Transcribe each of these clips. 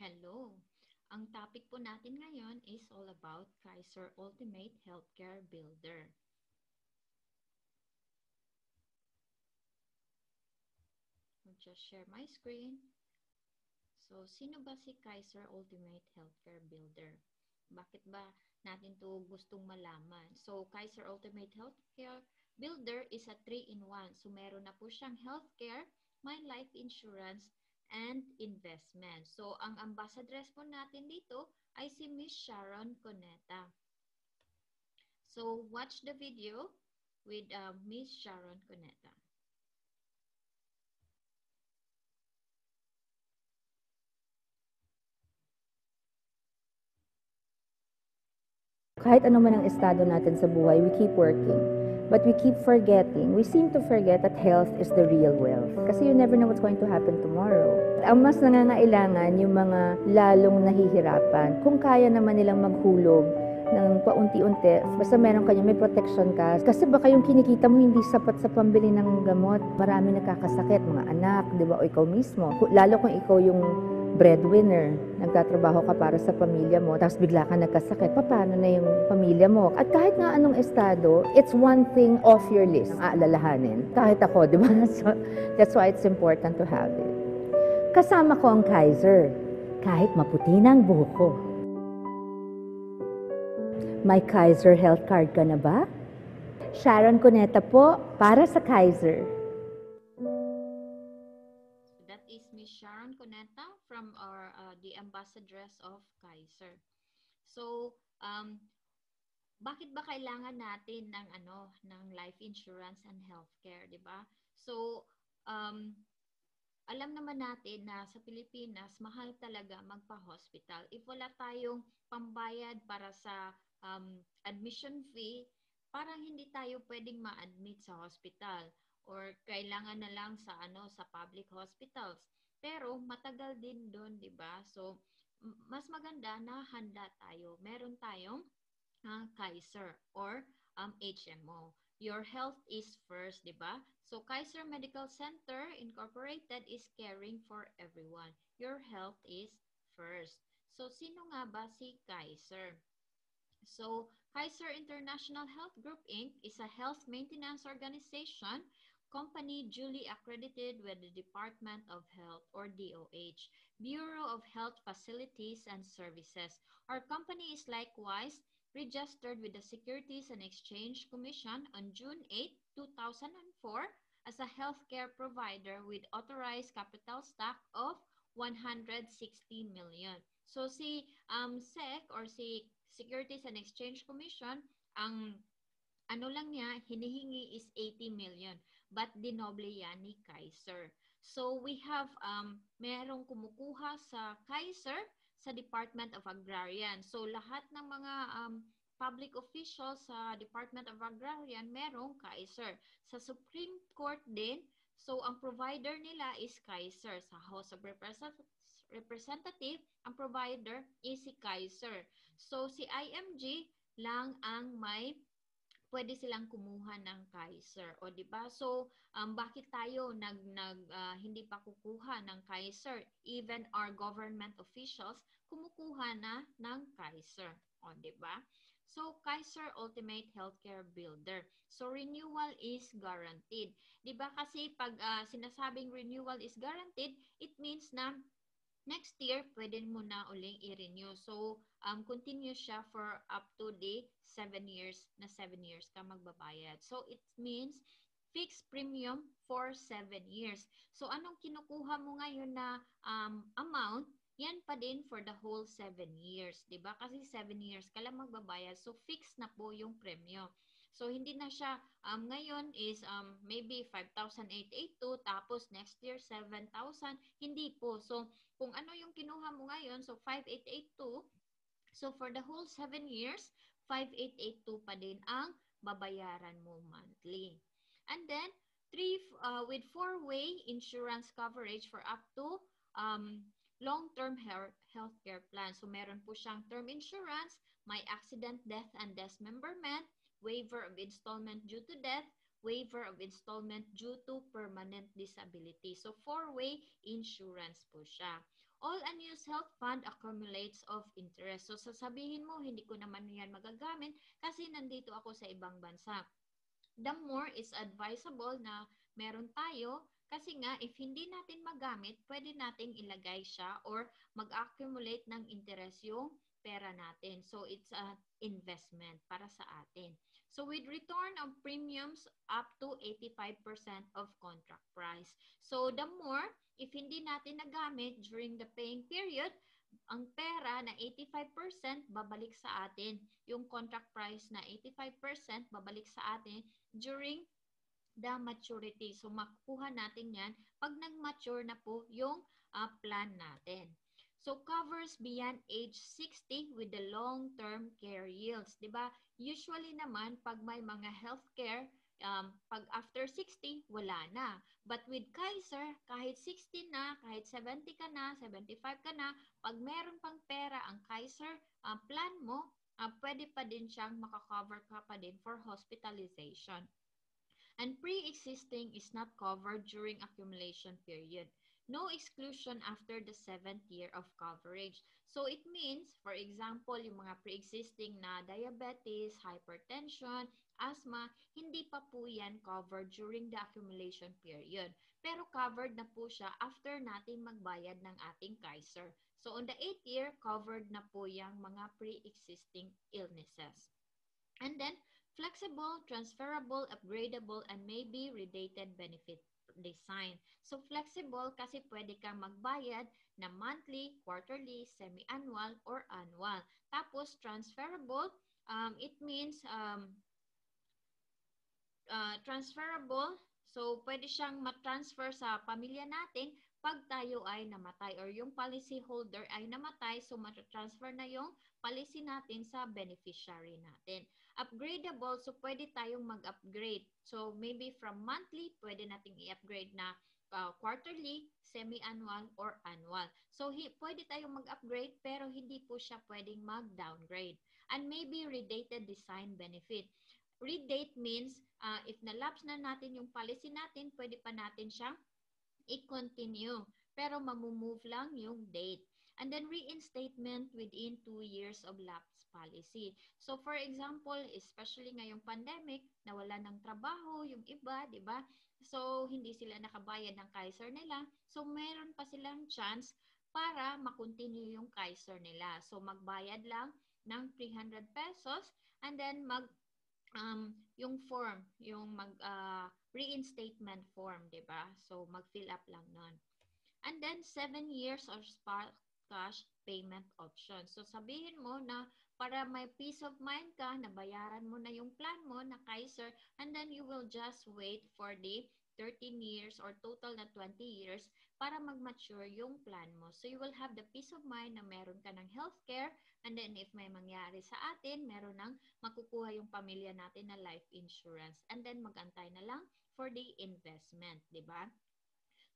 Hello! Ang topic po natin ngayon is all about Kaiser Ultimate Healthcare Builder. I'll just share my screen. So, sino ba si Kaiser Ultimate Healthcare Builder? Bakit ba natin to gustong malaman? So, Kaiser Ultimate Healthcare Builder is a 3-in-1. So, meron na po siyang healthcare, may life insurance, and investment. So, ang ambassadress po natin dito ay si Miss Sharon Coneta. So, watch the video with Miss Sharon Coneta. Kahit ano man ang estado natin sa buhay, we keep working. But we keep forgetting. We seem to forget that health is the real wealth. Kasi you never know what's going to happen tomorrow. Ang mas nangangailangan yung mga lalong nahihirapan. Kung kaya naman nilang maghulog ng paunti-unti, basta meron kanya, may protection ka. Kasi baka yung kinikita mo hindi sapat sa pambili ng gamot. Marami nagkakasakit, mga anak, di ba? O ikaw mismo. Lalo kung ikaw yung breadwinner, nagtatrabaho ka para sa pamilya mo, tapos bigla ka nagkasakit, paano na yung pamilya mo? At kahit nga anong estado, it's one thing off your list ang aalalahanin. Kahit ako, di ba? So, that's why it's important to have it. Kasama ko ang Kaiser, kahit maputi na ang buhok ko. May Kaiser Health Card ka na ba? Sharon Coneta po, para sa Kaiser. That is Miss Sharon Coneta from our the ambassadress of Kaiser. So, bakit ba kailangan natin ng life insurance and healthcare, 'di ba? So, alam naman natin na sa Pilipinas, mahal talaga magpa-hospital. If wala tayong pambayad para sa admission fee, parang hindi tayo pwedeng ma-admit sa hospital or kailangan na lang sa public hospitals. Pero matagal din doon, 'di ba? So mas maganda na handa tayo. Meron tayong Kaiser or HMO. Your health is first, 'di ba? So Kaiser Medical Center Incorporated is caring for everyone. Your health is first. So sino nga ba si Kaiser? So, Kaiser International Health Group Inc. is a health maintenance organization company duly accredited with the Department of Health or DOH, Bureau of Health Facilities and Services. Our company is likewise registered with the Securities and Exchange Commission on June 8, 2004 as a healthcare provider with authorized capital stock of 160 million. So si SEC or si Securities and Exchange Commission, ang ano lang niya, hinihingi is 80 million. But dinoble yan ni Kaiser. So we have, merong kumukuha sa Kaiser sa Department of Agrarian. So lahat ng mga public officials sa Department of Agrarian, merong Kaiser. Sa Supreme Court din, so ang provider nila is Kaiser. Sa House of Representative, ang provider is si Kaiser. So, si IMG lang ang pwede silang kumuha ng Kaiser. O, di ba? So, bakit tayo hindi pa kukuha ng Kaiser? Even our government officials, kumukuha na ng Kaiser. O, di ba? So, Kaiser Ultimate Healthcare Builder. So, renewal is guaranteed. Di ba? Kasi pag sinasabing renewal is guaranteed, it means na next year, pwede mo na uling i-renew. So, continue siya for up to the 7 years ka magbabayad. So, it means fixed premium for 7 years. So, anong kinukuha mo ngayon na amount, yan pa din for the whole 7 years. Diba? Kasi 7 years ka lang magbabayad. So, fixed na po yung premium. So, hindi na siya, ngayon is maybe 5,882, tapos next year 7,000. Hindi po. So, kung ano yung kinuha mo ngayon, so 5,882, so for the whole 7 years, 5,882 pa din ang babayaran mo monthly. And then, with 4-way insurance coverage for up to long-term healthcare plan. So, meron po siyang term insurance, may accident, death, and dismemberment, waiver of installment due to death, waiver of installment due to permanent disability. So, 4-way insurance po siya. All unused health fund accumulates of interest. So sasabihin mo, hindi ko naman yan magagamit kasi nandito ako sa ibang bansa. The more is advisable na meron tayo kasi nga if hindi natin magamit, pwede nating ilagay siya or mag-accumulate ng interest yung pera natin. So it's an investment para sa atin. So with return of premiums up to 85% of contract price. So the more, if hindi natin nagamit during the paying period, ang pera na 85% babalik sa atin. Yung contract price na 85% babalik sa atin during the maturity. So, makukuha natin yan pag nag-mature na po yung plan natin. So, covers beyond age 60 with the long-term care yields. Diba? Usually naman, pag may mga healthcare, pag after 60, wala na. But with Kaiser, kahit 60 na, kahit 70 ka na, 75 ka na, pag meron pang pera ang Kaiser plan mo, pwede pa din siyang makakover ka pa din for hospitalization. And pre-existing is not covered during accumulation period. No exclusion after the 7th year of coverage. So it means, for example, yung mga pre-existing na diabetes, hypertension, asthma, hindi pa po yan covered during the accumulation period. Pero covered na po siya after natin magbayad ng ating Kaiser. So on the 8th year, covered na po yung mga pre-existing illnesses. And then, flexible, transferable, upgradable, and maybe redated benefit design. So, flexible kasi pwede kang magbayad na monthly, quarterly, semi-annual, or annual. Tapos, transferable, it means transferable. So, pwede siyang matransfer sa pamilya natin pag tayo ay namatay or yung policy holder ay namatay, so matransfer na yung policy natin sa beneficiary natin. Upgradable, so pwede tayong mag-upgrade. So, maybe from monthly, pwede nating i-upgrade na quarterly, semi-annual, or annual. So, pwede tayong mag-upgrade pero hindi po siya pwedeng mag-downgrade. And maybe redated design benefit. Redate means if na-lapse na natin yung policy natin, pwede pa natin siyang i-continue. Pero mamumove lang yung date. And then reinstatement within 2 years of lapse policy. So for example, especially ngayong pandemic, nawala ng trabaho yung iba, di ba? So hindi sila nakabayad ng Kaiser nila. So meron pa silang chance para makontinue yung Kaiser nila. So magbayad lang ng 300 pesos and then yung form, yung reinstatement form, 'di ba? So mag-fill up lang nun. And then 7 years of spark cash payment option. So sabihin mo na para may peace of mind ka, nabayaran mo na yung plan mo na Kaiser, and then you will just wait for the 13 years or total na 20 years para mag-mature yung plan mo. So you will have the peace of mind na meron ka ng healthcare, and then if may mangyari sa atin, meron ng makukuha yung pamilya natin na life insurance. And then mag-antay na lang for the investment, di ba?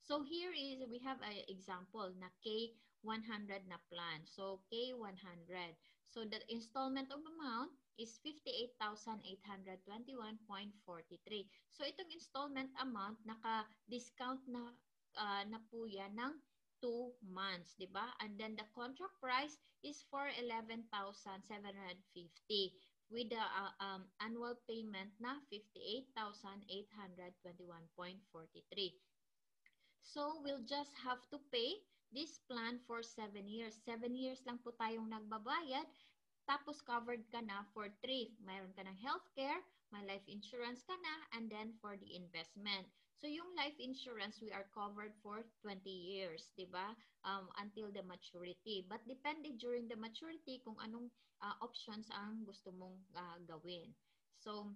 So here is, we have an example na K100 na plan. So K100. So the installment of amount is 58,821.43. So itong installment amount, naka-discount na po yan ng 2 months, di ba? And then the contract price is for 11,750 with the annual payment na 58,821.43. So, we'll just have to pay this plan for 7 years. 7 years lang po tayong nagbabayad. Tapos, covered ka na for 3. Mayroon ka ng healthcare, may life insurance ka na, and then for the investment. So, yung life insurance, we are covered for 20 years, di ba? Until the maturity. But depende during the maturity kung anong options ang gusto mong gawin. So,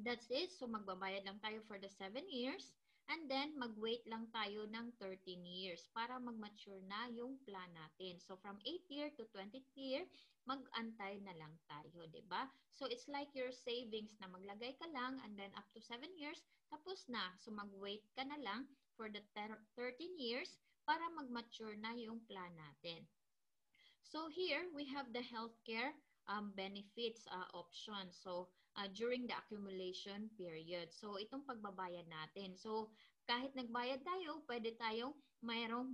that's it. So, magbabayad lang tayo for the 7 years. And then, mag-wait lang tayo ng 13 years para mag-mature na yung plan natin. So, from 8th year to 20th year, mag-antay na lang tayo, di ba? So, it's like your savings na maglagay ka lang and then up to 7 years, tapos na. So, mag-wait ka na lang for the 13 years para mag-mature na yung plan natin. So, here, we have the healthcare benefits option. So, during the accumulation period. So, itong pagbabayad natin. So, kahit nagbayad tayo, pwede tayong mayroong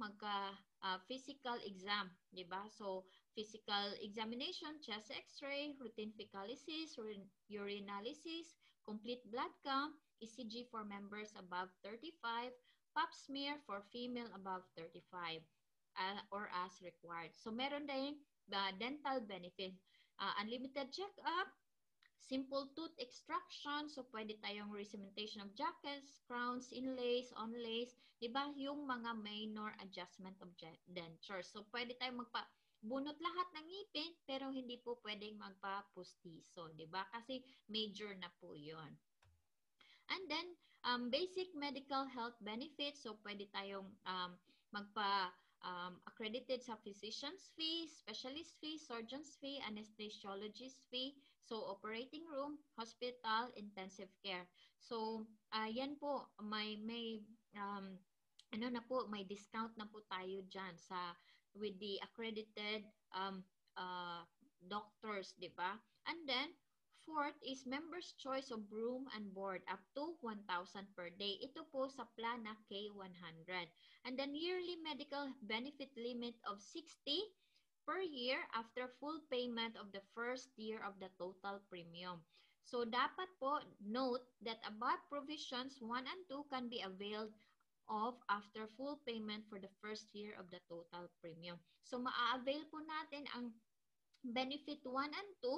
physical exam, di ba? So, physical examination, chest x-ray, routine fecalysis, urinalysis, complete blood count, ECG for members above 35, pap smear for female above 35, or as required. So, meron din dental benefit. Unlimited check-up, simple tooth extraction, so pwede tayong re-cementation of jackets, crowns, inlays, onlays, di ba? Yung mga minor adjustment of dentures. So pwede tayong bunot lahat ng ngipin, pero hindi po pwedeng magpa-pustiso, di ba? Kasi major na po yon. And then, basic medical health benefits. So, pwede tayong accredited sa physician's fee, specialist fee, surgeon's fee, anesthesiologist fee. So, operating room, hospital, intensive care. So, yan po, may discount na po tayo dyan with the accredited doctors, di ba? And then, fourth is member's choice of room and board up to 1,000 per day. Ito po sa plan na K100. And then yearly medical benefit limit of 60 per year after full payment of the first year of the total premium. So dapat po note that above provisions 1 and 2 can be availed of after full payment for the first year of the total premium. So maa-avail po natin ang benefit 1 and 2,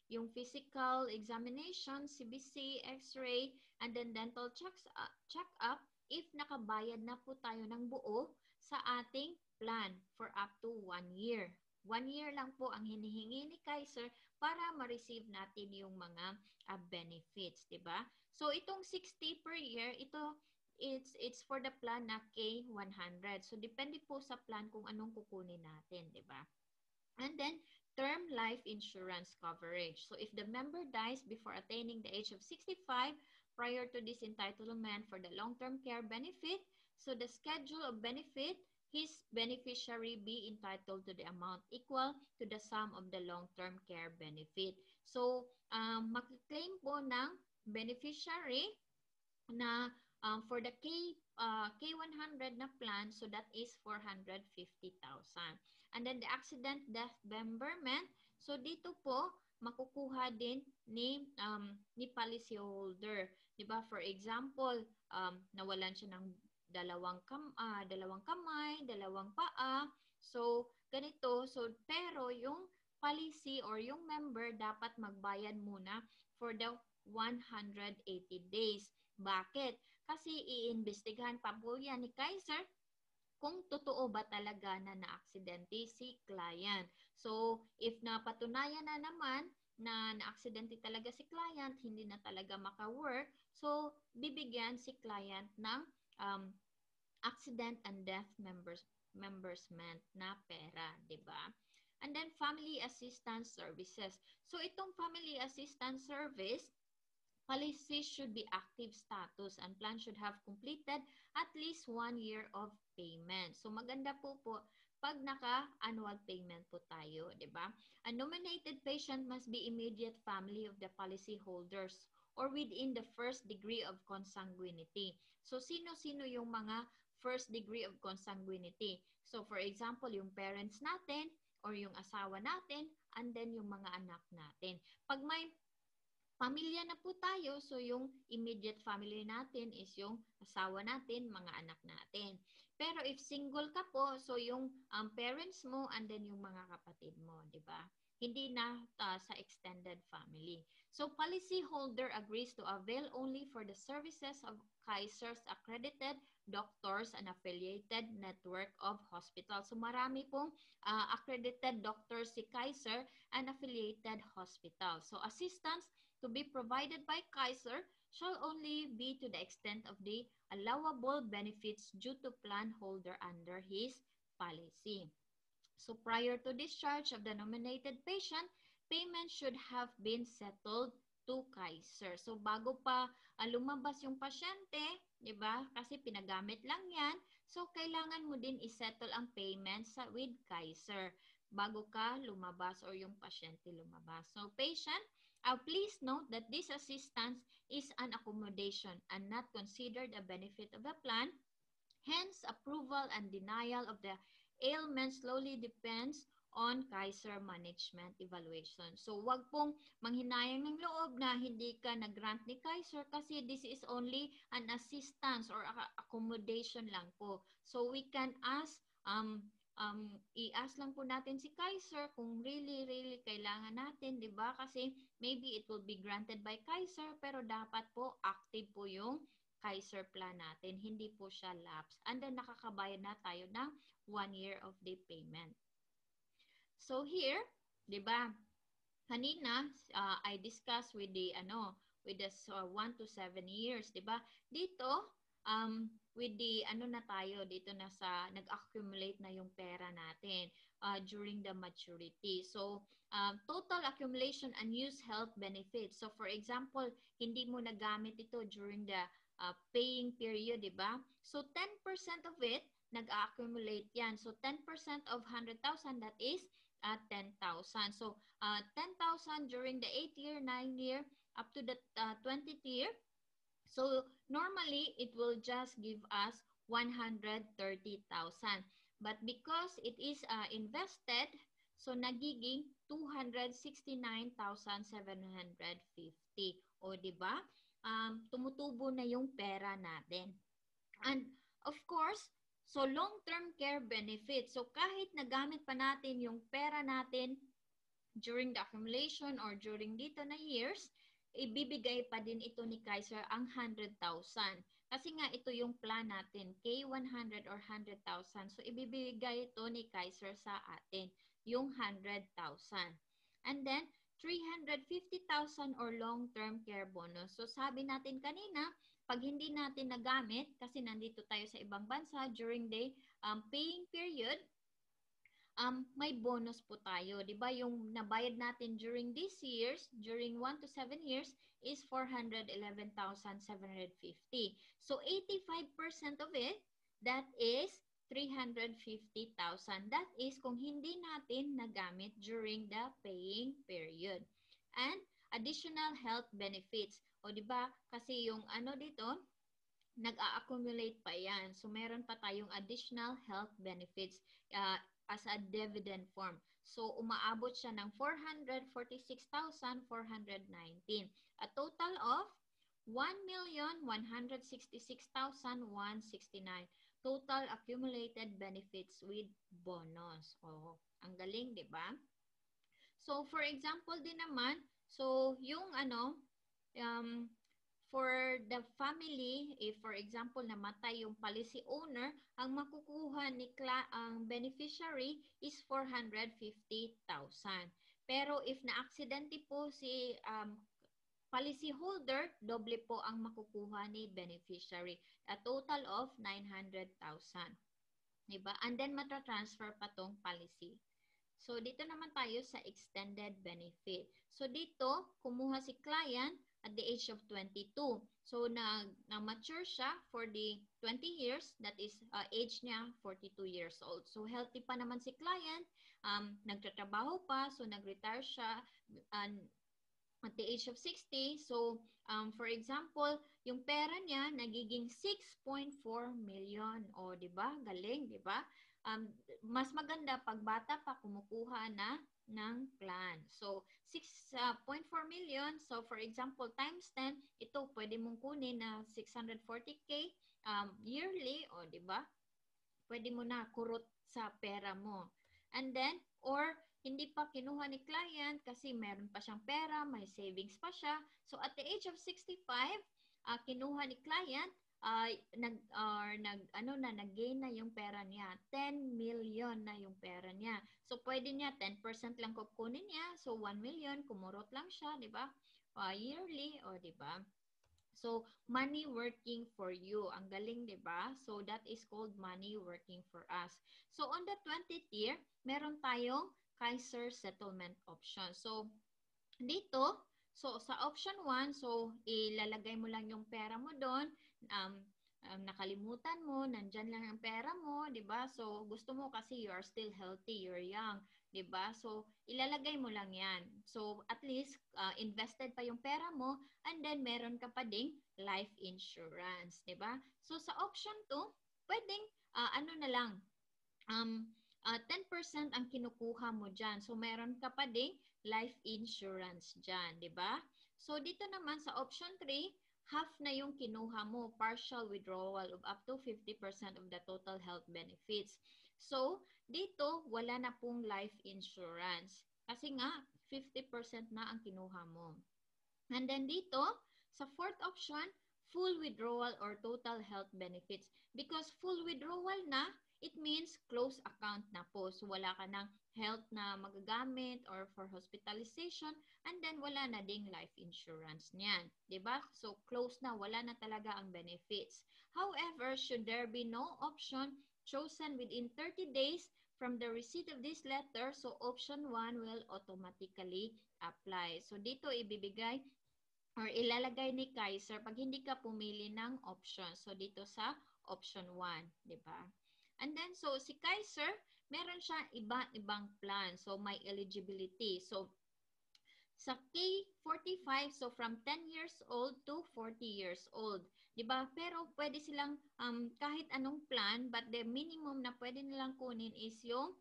yung physical examination, CBC, x-ray, and then dental check-up if nakabayad na po tayo ng buo sa ating plan for up to 1 year. 1 year lang po ang hinihingi ni Kaiser para ma-receive natin yung mga benefits, di ba? So itong 60 per year, it's for the plan na K100. So depende po sa plan kung anong kukunin natin, di ba? And then term life insurance coverage. So if the member dies before attaining the age of 65 prior to this entitlement for the long-term care benefit, so the schedule of benefit, his beneficiary be entitled to the amount equal to the sum of the long-term care benefit. So mag-claim po ng beneficiary na for the K100 na plan, so that is 450,000. And then the accident death memberment, so dito po makukuha din ni policyholder, 'di ba? For example, nawalan siya ng dalawang kamay, dalawang paa. So ganito, so pero yung policy or yung member dapat magbayad muna for the 180 days. Bakit? Kasi iimbestigahan pa po yan ni Kaiser kung totoo ba talaga na na-aksidente si client. So, if napatunayan na naman na na-aksidente talaga si client, hindi na talaga maka-work, so bibigyan si client ng accident and death membersment na pera, di ba? And then family assistance services. So itong family assistance service, policy should be active status and plan should have completed at least 1 year of payment. So maganda po pag naka-annual payment po tayo, di ba? A nominated patient must be immediate family of the policy holders or within the first degree of consanguinity. So sino-sino yung mga first degree of consanguinity? So for example, yung parents natin or yung asawa natin and then yung mga anak natin. Pag may pamilya na po tayo, so yung immediate family natin is yung asawa natin, mga anak natin. Pero if single ka po, so yung parents mo and then yung mga kapatid mo, di ba? Hindi na sa extended family. So policy holder agrees to avail only for the services of Kaiser's accredited doctors and affiliated network of hospitals. So marami pong accredited doctors si Kaiser and affiliated hospitals. So assistance to be provided by Kaiser shall only be to the extent of the allowable benefits due to plan holder under his policy. So prior to discharge of the nominated patient, payment should have been settled to Kaiser. So bago pa lumabas yung pasyente, 'di ba? Kasi pinagamit lang 'yan. So kailangan mo din i-settle ang payment with Kaiser bago ka lumabas or yung pasyente lumabas. So patient Please note that this assistance is an accommodation and not considered a benefit of the plan. Hence, approval and denial of the ailment slowly depends on Kaiser management evaluation. So, wag pong manghinayang ng loob na hindi ka nag-grant ni Kaiser kasi this is only an assistance or accommodation lang po. So, we can ask i-ask lang po natin si Kaiser kung really kailangan natin, di ba? Kasi maybe it will be granted by Kaiser, pero dapat po active po yung Kaiser plan natin. Hindi po siya lapse. And then nakakabayad na tayo ng 1 year of the payment. So here, di ba? Kanina, I discussed with the 1 to 7 years, di ba? Dito, with the na tayo dito na sa nag-accumulate na yung pera natin during the maturity. So total accumulation and use health benefits. So for example, hindi mo nagamit ito during the paying period, di ba? So 10% of it nag-accumulate yan. So 10% of 100,000, that is 10,000. So 10,000 during the 8th year, 9th year, up to the 20th year. So normally, it will just give us 130,000. But because it is invested, so nagiging 269,750. O, di ba? Tumutubo na yung pera natin. And of course, so long-term care benefit. So kahit nagamit pa natin yung pera natin during the accumulation or during dito na years, ibibigay pa din ito ni Kaiser ang 100,000. Kasi nga ito yung plan natin, K100 or 100,000. So ibibigay ito ni Kaiser sa atin, yung 100,000. And then 350,000 or long-term care bonus. So sabi natin kanina, pag hindi natin nagamit, kasi nandito tayo sa ibang bansa during the paying period, may bonus po tayo. Diba? Yung nabayad natin during these years, during 1 to 7 years, is 411,750. So 85% of it, that is 350,000. That is kung hindi natin nagamit during the paying period. And additional health benefits. O diba? Kasi yung dito, nag-a-accumulate pa yan. So meron pa tayong additional health benefits as a dividend form. So, umaabot siya ng 446,419. A total of 1,166,169. Total accumulated benefits with bonus. Oh, ang galing, di ba? So, for example din naman, so, yung for the family, if for example namatay yung policy owner, ang makukuha ni ang beneficiary is 450,000. Pero if na-aksidente po si policy holder, doble po ang makukuha ni beneficiary. A total of 900,000. Diba? And then matatransfer pa tong policy. So dito naman tayo sa extended benefit. So dito, kumuha si client at the age of 22. So, na-mature siya for the 20 years. That is, age niya, 42 years old. So, healthy pa naman si client. Nagtatrabaho pa. So, nag-retire siya at the age of 60. So, for example, yung pera niya, nagiging 6.4 million. O, di ba? Galing, di ba? Mas maganda pag bata pa kumukuha na ng plan. So, 6.4 million. So, for example, times 10, ito pwede mong kunin na 640K yearly. O, di ba? Pwede mo na kurot sa pera mo. And then, or hindi pa kinuha ni client kasi meron pa siyang pera, may savings pa siya. So, at the age of 65, kinuha ni client, nag-gain na yung pera niya. 10 million na yung pera niya. So, pwede niya, 10% lang kukunin niya. So, 1 million, kumurot lang siya, di ba? Yearly, o di ba? So, money working for you. Ang galing, di ba? So, that is called money working for us. So, on the 20th year, meron tayong Kaiser settlement option. So, dito, so sa option 1, so ilalagay mo lang yung pera mo doon. Nakalimutan mo, nandyan lang ang pera mo, di ba? So, gusto mo kasi you are still healthy, you're young. 'di ba? So, ilalagay mo lang 'yan. So, at least invested pa yung pera mo and then meron ka pa ding life insurance, 'di ba? So, sa option 2, pwedeng ano na lang 10% ang kinukuha mo diyan. So, meron ka pa ding life insurance diyan, 'di ba? So, dito naman sa option 3, half na yung kinuha mo, partial withdrawal of up to 50% of the total health benefits. So, dito, wala na pong life insurance. Kasi nga, 50% na ang kinuha mo. And then dito, sa fourth option, full withdrawal or total health benefits. Because full withdrawal na, it means close account na po. So, wala ka ng health na magagamit or for hospitalization, and then wala na ding life insurance niyan. 'Di ba? So, close na, wala na talaga ang benefits. However, should there be no option chosen within 30 days from the receipt of this letter, so option 1 will automatically apply. So, dito ibibigay or ilalagay ni Kaiser pag hindi ka pumili ng option. So, dito sa option 1, di ba? And then, so, si Kaiser, meron siya iba-ibang plan. So, may eligibility. So, sa K45, so from 10 years old to 40 years old. 'Di ba? Pero pwede silang kahit anong plan, but the minimum na pwede nilang kunin is yung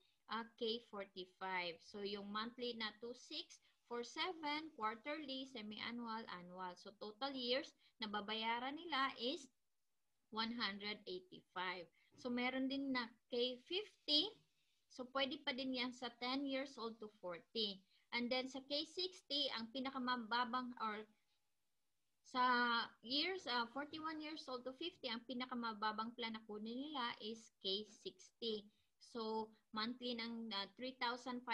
K45. So, yung monthly na 2,600, 4,700, quarterly, semi-annual, annual. So, total years na babayaran nila is 185. So, meron din na K50. So, pwede pa din yan sa 10 years old to 40. And then, sa K60, ang pinakamababang or sa years, 41 years old to 50, ang pinakamababang plan na kunin nila is K60. So, monthly ng 3,529.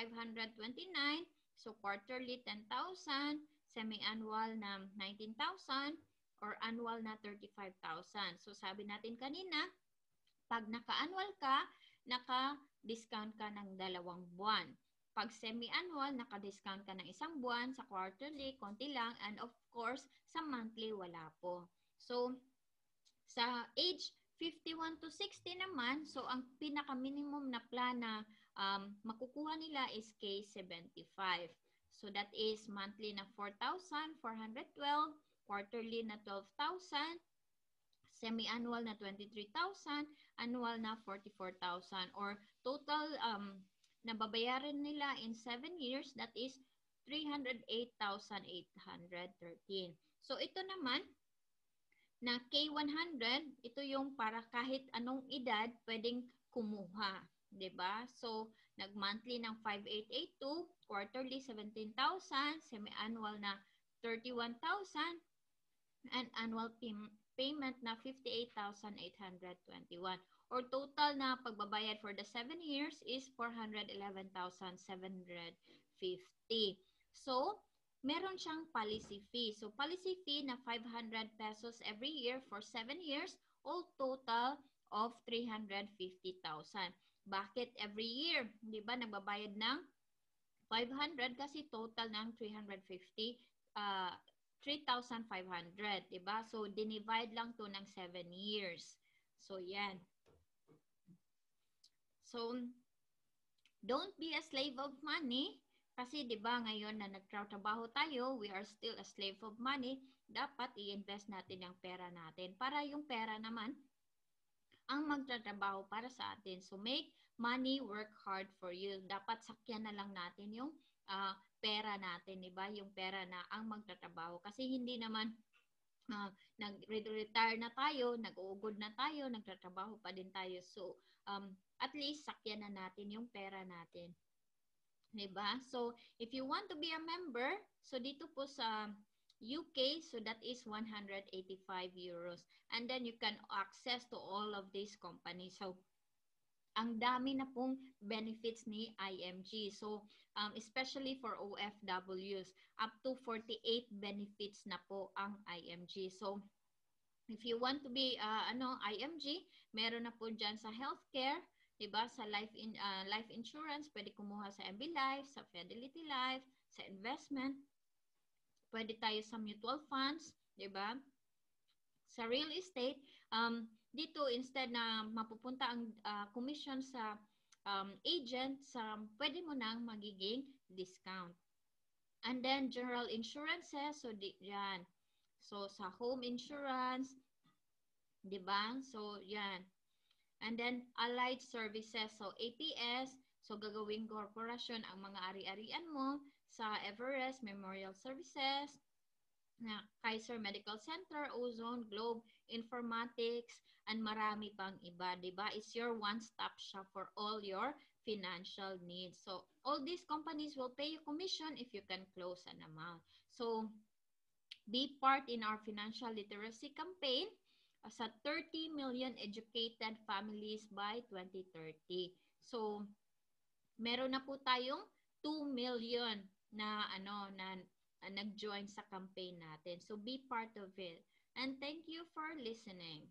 So, quarterly 10,000. Semi-annual na 19,000. Or annual na 35,000. So, sabi natin kanina, pag naka-annual ka, naka-discount ka ng 2 buwan. Pag semi-annual, naka-discount ka ng 1 buwan. Sa quarterly, konti lang. And of course, sa monthly, wala po. So, sa age 51 to 60 naman, so ang pinaka-minimum na plan na makukuha nila is K75. So, that is monthly na 4,412, quarterly na 12,000, semi-annual na 23,000, annual na 44,000, or total nababayaran nila in 7 years, that is 308,813. So, ito naman, na K100, ito yung para kahit anong edad pwedeng kumuha. 'Di ba? So, nag-monthly ng 5,882, quarterly 17,000, semi-annual na 31,000, and annual payment na 58,821. Or total na pagbabayad for the 7 years is 411,750. So, meron siyang policy fee. So, policy fee na 500 pesos every year for 7 years, all total of 350,000. Bakit every year? Di ba, nagbabayad ng 500 kasi total ng 350, 3,500, di ba? So, dinivide lang to ng 7 years. So, yan. So, don't be a slave of money. Kasi 'di ba ngayon na nagtrabaho tayo, we are still a slave of money. Dapat i-invest natin ang pera natin para yung pera naman ang magtatrabaho para sa atin. So make money work hard for you. Dapat sakyan na lang natin yung pera natin, 'di ba? Yung pera na ang magtatrabaho kasi hindi naman nag-retire na tayo, nag-uugod na tayo, nagtatrabaho pa din tayo. So at least sakyan na natin yung pera natin. Diba? So, if you want to be a member, so dito po sa UK, so that is 185 euros. And then you can access to all of these companies. So, ang dami na pong benefits ni IMG. So, especially for OFWs, up to 48 benefits na po ang IMG. So, if you want to be IMG, meron na po dyan sa healthcare, diba? Sa life insurance, pwede kumuha sa MB Life, sa Fidelity Life, sa investment. Pwede tayo sa mutual funds, diba? Sa real estate, dito instead na mapupunta ang commission sa agent, pwede mo nang magiging discount. And then, general insurances, so yan. So, sa home insurance, di ba? So, yan. And then, allied services, so APS, so gagawing korporasyon ang mga ari-arian mo sa Everest Memorial Services, na Kaiser Medical Center, Ozone, Globe, Informatics, and marami pang iba, di ba? It's your one-stop shop for all your financial needs. So, all these companies will pay you commission if you can close an amount. So, be part in our financial literacy campaign sa 30 million educated families by 2030. So, meron na po tayong 2 million na nag-join sa campaign natin. So, be part of it. And thank you for listening.